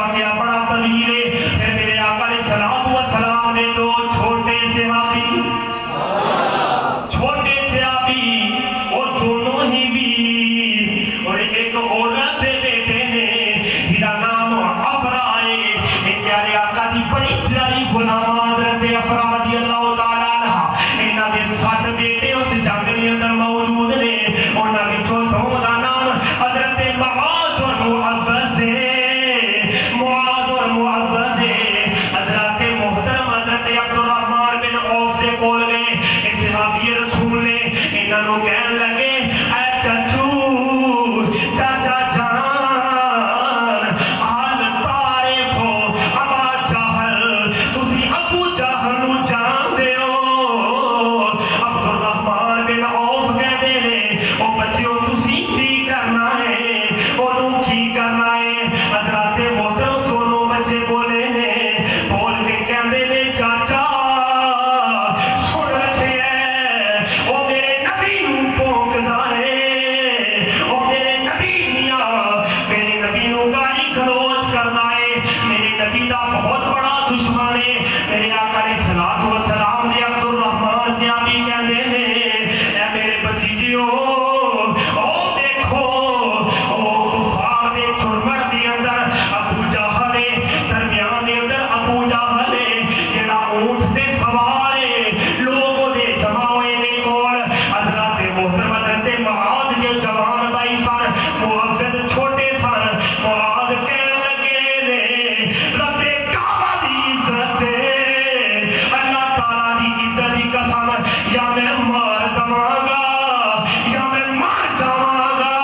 واقعہ بڑا طویل ہے. پھر میرے آقا علیہ الصلوۃ والسلام نے دو چھوٹے صحابی اور دونوں ہی ویر اور ایک عورت دے بیٹے نے جہاں نام افرا ہے. یہ پیارے آقا دی بڑی پیاری غلام حضرت افرا رضی اللہ تعالیٰ عنہ. انہاں دے 7 بیٹے اس جنگ دے اندر موجود نے. انہاں وچوں دو دا نام حضرت معاذ اور معوذ ہے. معاذ اور معوذ ہے. حضرت محترم حضرت عبد الرحمن بن عوف دے کول گئے. اس صحابی رسول نے انہاں نوں کہن لگے اے چچو چاچا جان حال تعریف ابا جہل تسی ابو جہل نوں جاندے ہو. عبد الرحمن بن عوف کہندے نے او بچیو تسی کی کرنا ہے اونوں کی کرنا ہے. حضرات محترم دونوں بچے بولے نے بول کے کہندے نے چاچا سن رکھے او میرے نبی نوں پونکدا ہے او میرے نبی نوں گالی گلوچ کردا ہے. میرے نبی دا بہت بڑا دشمن ہے. میرے آقا علیہ الصلوۃ والسلام نے عبد الرحمن سے آبی کہندے نے اے میرے بھتیجیو او دیکھو او کفار دے چرمڑ دے اندر ابو جہل ہے. درمیان دے اندر ابو جہل ہے جڑا اونٹ تے سوار ہے. لوگ دے جمع ہوئے نے کول. حضرت محترم حضرت معاذ جو جوان بھائی سن معوذ چھوٹے سن. معاذ کہنے لگے نے رب کعبہ دی عزت دے اللہ تعالیٰ دی عزت دی قسم یا میں مار دواں گا یا میں مر جاواں گا.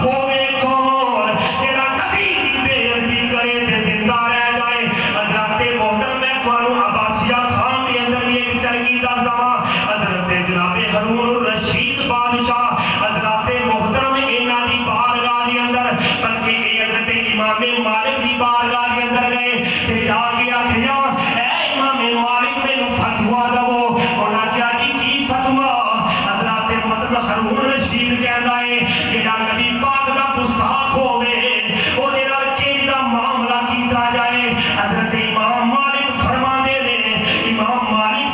ہوے کون جڑا نبی دی بے ادبی کرے تے زندہ رہ جائے. حضرت محترم میں تانوں عباسیہ خان دے اندر ایک چرگی دس دواں. حضرت جناب ہارون الرشید بادشاہ حضرت محترم انہاں دی بارگاہ دے اندر بلکہ اے حضرت امام مالک دی بارگاہ دے اندر گئے تے جا کے آکھیا اے امام مالک مینوں فتویٰ دو. انہاں کہا جی کی فتویٰ؟ حضرت محترم ہارون الرشید کہندا ہے جڑا نبی پاک دا گستاخ ہوے او دے نال کینج دا معاملہ کیتا جائے. حضرت امام مالک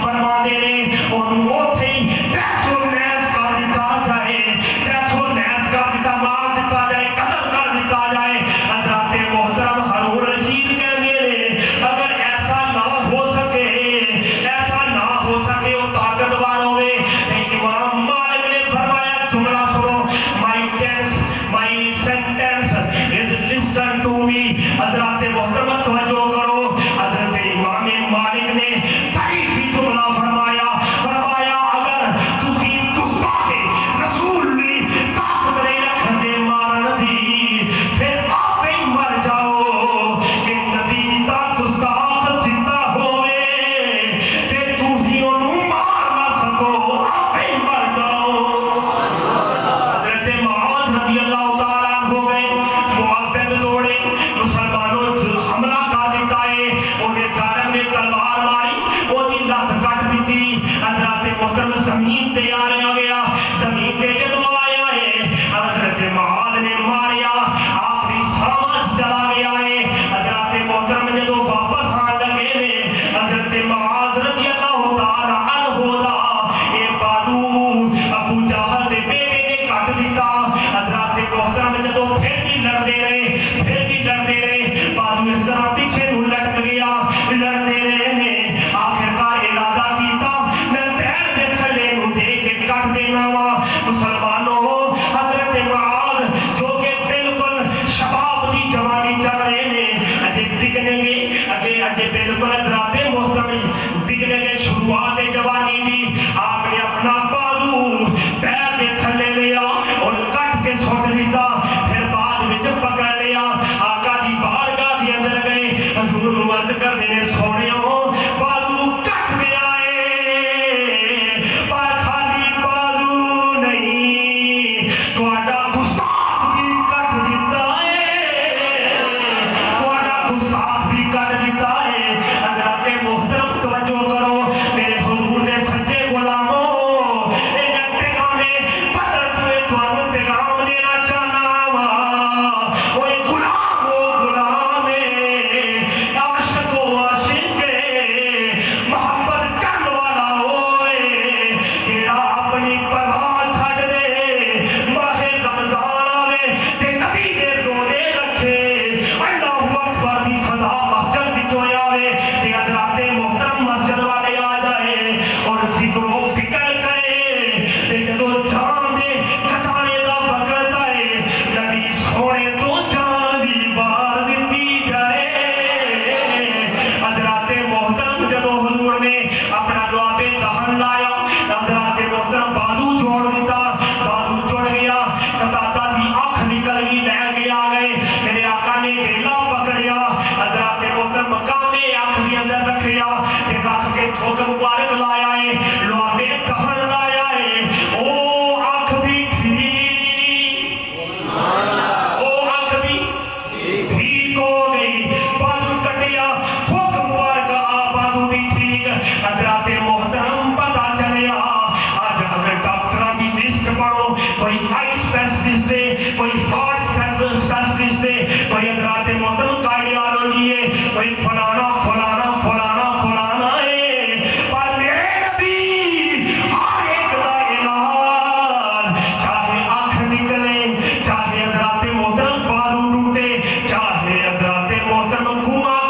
فرماندے نے اونوں اوتھے ہی تیسو نیس کر دتا جائے. تیسو نیس کر دتا مار دتا جائے قتل کر دتا جائے. حضرت محترم ہارون رشید کہندے نے اگر ایسا نہ ہو سکے وہ طاقتور ہوئے. امام مالک نے فرمایا جملہ سنو my sentence is listen to me. حضرت محترم توجہ کرو. حضرت امام مالک نے تاریخی جملہ فرمایا اگر تسی گستاخ رسول دی طاقت نہیں رکھن دے مارن دی پھر آپ ہی مر جاؤ. کہ نبی دا گستاخ زندہ ہوئے تے تسی اونوں مار نہ سکو آپ ہی مر جاؤ. حضرت معاذ رضی اللہ تعالیٰ عنہ ہو گئے. معاذ دوڑے مسلمانوں حملہ کر دیتا ہے. انہیں ظالم نے تلوار ماری وہ دی لت کٹ دیتی. حضرت محترم زمین تے آ گیا. زمین تے جدو آیا ہے حضرت معاذ نے ماریا آخری سانس چلا گیا ہے. حضرت محترم جدو واپس آن لگے نے حضرت معاذ رضی اللہ تعالیٰ عنہ دا اے بازو ابو جہل دے بیٹے نے کٹ دیتا. حضرت محترم جدو پھر بھی لڑتے رہے بازو اس طرح پیچھے نو لٹک گیا. لڑتے رہے نے آخرکار ارادہ کیتا میں پیر دے تھلے نو دے کے کٹ دینا وا. مسلمانوں حضرت معاذ جو کہ بالکل شباب دی جوانی چل رہے نے اجے بگنے گے اجے بالکل حضرت محترم بگنے گے شروعات جوانی دی. آپ نے اپنا بازو پیر دے تھلے لیا اور کٹ کے سٹ دیتا. پھر بعد وچ پکڑ لیا. آقا دی بارگاہ دے اندر گئے. حضور نوں عرض کر دینے سونےو بازو کٹ گیا ہے پر خالی بازو نہیں تہاڈا گستاخ بھی کٹ دیتا ہے. تہاڈا گستاخ بھی کٹ دیتا ہے. حضرت محترم توجہ کرو میرے حضور نے سچے غلاموں ایک پیغام پتر تمہیں پیغام دینا چاہنا وا. وہ غلام ہے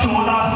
14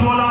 14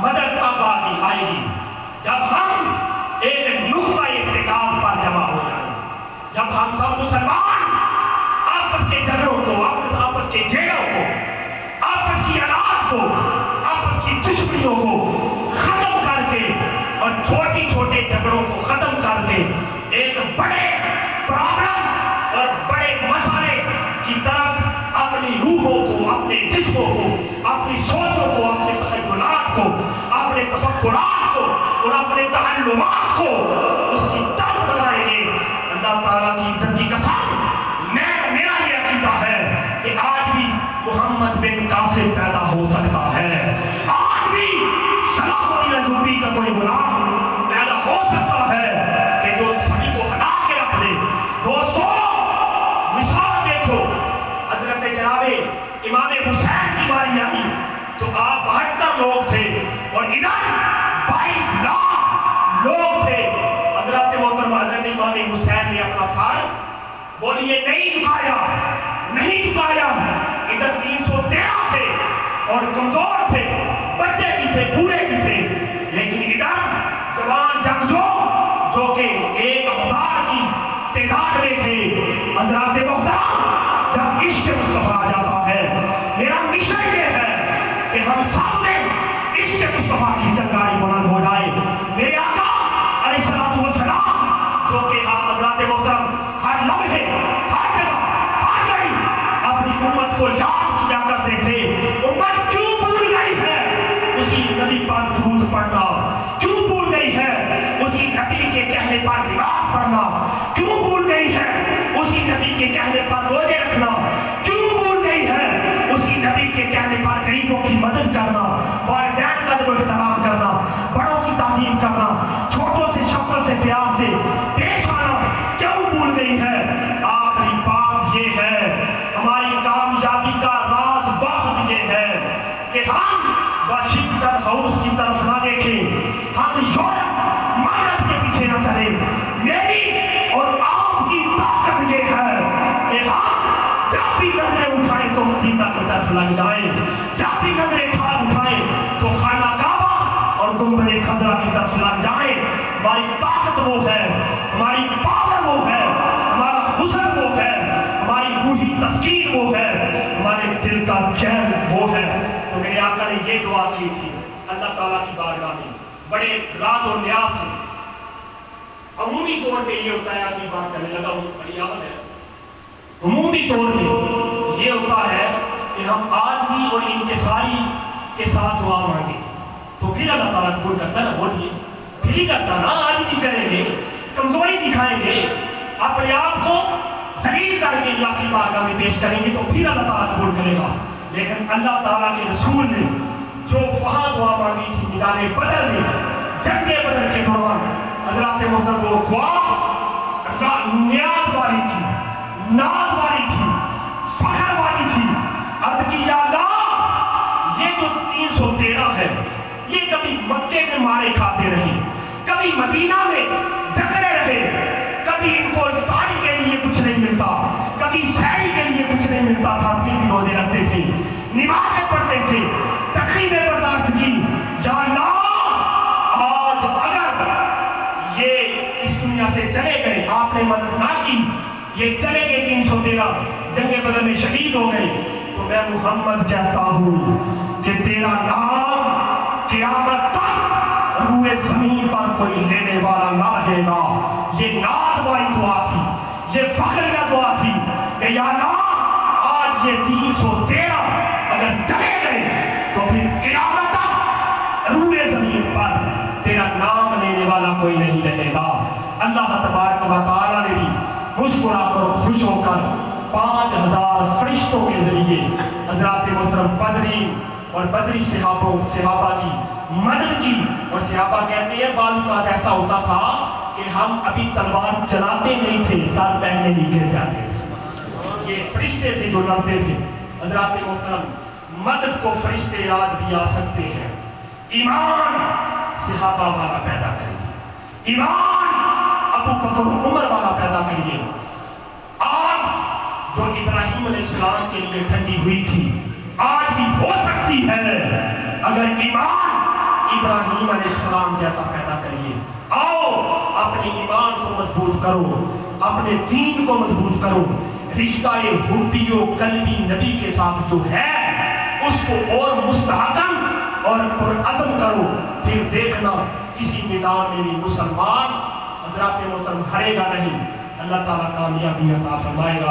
مدد تب آئے گی جب ہم ایک نقطہ اتحاد پر جمع ہو جائیں، جب ہم سب مسلمان آپس کے جھگڑوں کو، آپس کے جھگڑوں کو، آپس کی اولاد کو، آپس کی دشمنیوں کو ختم کر کے اور چھوٹی چھوٹے جھگڑوں کو ختم کر کے ایک بڑے پرابلم اور بڑے مسئلے کی طرف اپنی روحوں کو، اپنے جسموں کو، اپنی سوچوں کو، اپنے تخیلات کو، اپنے تفکرات کو اور اپنے تعلمات کو اس کی طرف لگائیں گے، اللہ تعالیٰ کی عزت کی قسم میرا یہ عقیدہ ہے کہ آج بھی محمد بن قاسم پیدا ہو سکتا ہے، آج بھی صلاح الدین ایوبی کا کوئی غلام پیدا ہو سکتا ہے کہ جو سبھی کو ہٹا کے رکھ دے۔ دوستو مثال دیکھو، حضرت جناب امام حسین کی باری آئی تو آپ 72 لوگ تھے اور ادھر 22 لاکھ لوگ تھے۔ حضرت محترم حضرت امام حسین نے اپنا سر بولیے نہیں جھکایا، نہیں جھکایا۔ ادھر 313 تھے اور کمزور تھے، بچے بھی تھے، بوڑھے بھی تھے، لیکن ادھر جوان جنگجو جو کہ 1000 کی تعداد میں تھے۔ حضرات محترم، جب عشق مصطفیٰ آ جاتا ہے، میرا مشن یہ ہے کہ ہم سب نے عشق مصطفیٰ کی چنگاری بلند ہو جائے۔ میرے آقا علیہ الصلوۃ والسلام جو کہ حضرات محترم ہر لمحے، ہر جگہ، ہر گھڑی اپنی امت کو یاد کیا کرتے تھے۔ امت کیوں بھول گئی ہے اسی نبی پر درود پڑھنا؟ کیوں بھول گئی ہے اسی نبی کے کہنے پر نماز پڑھنا؟ کیوں بھول گئی ہے اسی نبی کے کہنے پر روزے رکھنا؟ کیوں بھول گئی ہے اسی نبی کے کہنے پر غریبوں کی مدد کرنا، والدین کا ادب و احترام کرنا، بڑوں کی تعظیم کرنا، چھوٹوں سے شفقت سے پیار سے پیش آنا؟ کیوں بھول گئی ہے؟ آخری بات یہ ہے، ہماری کامیابی کا راز وقت یہ ہے کہ ہم واشنگٹن ہاؤس کی طرف نہ دیکھیں، ہم یورپ مغرب کے پیچھے نہ چلیں۔ میری اور آپ کی طاقت یہ ہے کہ ہم جب بھی نظریں اٹھائیں تو مدینہ کی طرف لگ جائیں، جب بھی نظریں اٹھائیں تو خانہ کعبہ اور گنبد خضرا کی طرف لگ جائیں۔ ہماری طاقت وہ ہے، ہماری پاور وہ ہے، ہمارا حسن وہ ہے، ہماری روحی تسکین وہ ہے، ہمارے دل کا چین وہ ہے۔ تو میرے آقا نے یہ دعا کی تھی اللہ تعالیٰ کی بارگاہ میں بڑے راز و نیاز سے۔ عمومی طور پہ یہ ہوتا ہے، آدمی بات کرنے لگا ہوں بڑی یاد ہے، عمومی طور پہ یہ ہوتا ہے کہ ہم عاجزی اور انکساری کے ساتھ دعا مانگیں تو پھر اللہ تعالیٰ قبول کرتا ہے نا۔ بولیے پھر ہی کرتا نا، عاجزی کریں گے، کمزوری دکھائیں گے، اپنے آپ کو ذلیل کر کے اللہ کی بارگاہ میں پیش کریں گے تو پھر اللہ تعالیٰ قبول کرے گا۔ لیکن اللہ تعالیٰ کے رسول نے جو وہاں دعا مانگی تھی میدان بدر میں، جنگ بدر کے دوران، حضرات محترم وہ دعا نیاز والی تھی، ناز والی تھی، فخر والی تھی۔ عرض کی یا اللہ، یہ جو 313 ہے یہ کبھی مکے میں مارے کھاتے رہے، کبھی مدینہ میں جھگڑے رہے، کبھی ان کو افطاری کے لیے کچھ نہیں ملتا، کبھی سحری کے لیے کچھ نہیں ملتا تھا، پھر بھی روزے رکھتے تھے، نمازیں پڑھتے تھے، تکلیفیں برداشت کی۔ یا اللہ، آج اگر یہ اس دنیا سے چلے گئے، آپ نے مدد نہ کی، یہ چلے گئے 313 جنگ بدر میں شہید ہو گئے، تو میں محمد کہتا ہوں کہ تیرا نام قیامت تک روئے زمین پر کوئی لینے والا نہ رہے گا۔ یہ ناز والی دعا تھی، یہ فخریہ دعا تھی کہ یا اللہ، آج یہ 313 اگر چلے گئے تو پھر قیامت تک روئے زمین پر تیرا نام لینے والا کوئی نہیں رہے گا۔ اللہ تبارک و تعالیٰ نے بھی مسکرا کر خوش ہو کر 5000 فرشتوں کے ذریعے حضرات محترم بدری اور بدری صحابہ کی مدد کی۔ اور صحابہ کہتے ہیں بعض اوقات ایسا ہوتا تھا کہ ہم ابھی تلوار چلاتے نہیں تھے، سر پہلے ہی گر جاتے تھے۔ یہ فرشتے تھے جو لڑتے تھے۔ حضرات محترم، مدد کو فرشتے یاد بھی آ سکتے ہیں۔ ایمان صحابہ والا پیدا کریے، ایمان ابو بکر عمر والا پیدا کریے۔ آج جو ابراہیم علیہ السلام کے لیے ٹھنڈی ہوئی تھی آج بھی ہو سکتی ہے، اگر ایمان ابراہیم علیہ السلام جیسا پیدا کریے. آؤ اپنے ایمان کو مضبوط کرو, اپنے دین کو مضبوط کرو. رشتہ حبی و قلبی نبی کے ساتھ جو ہے اس کو اور مستحکم اور پرعزم کرو. پھر دیکھنا کسی میدان میں بھی مسلمان حضرات محترم ہرے گا نہیں. اللہ تعالیٰ کامیابی عطا فرمائے گا.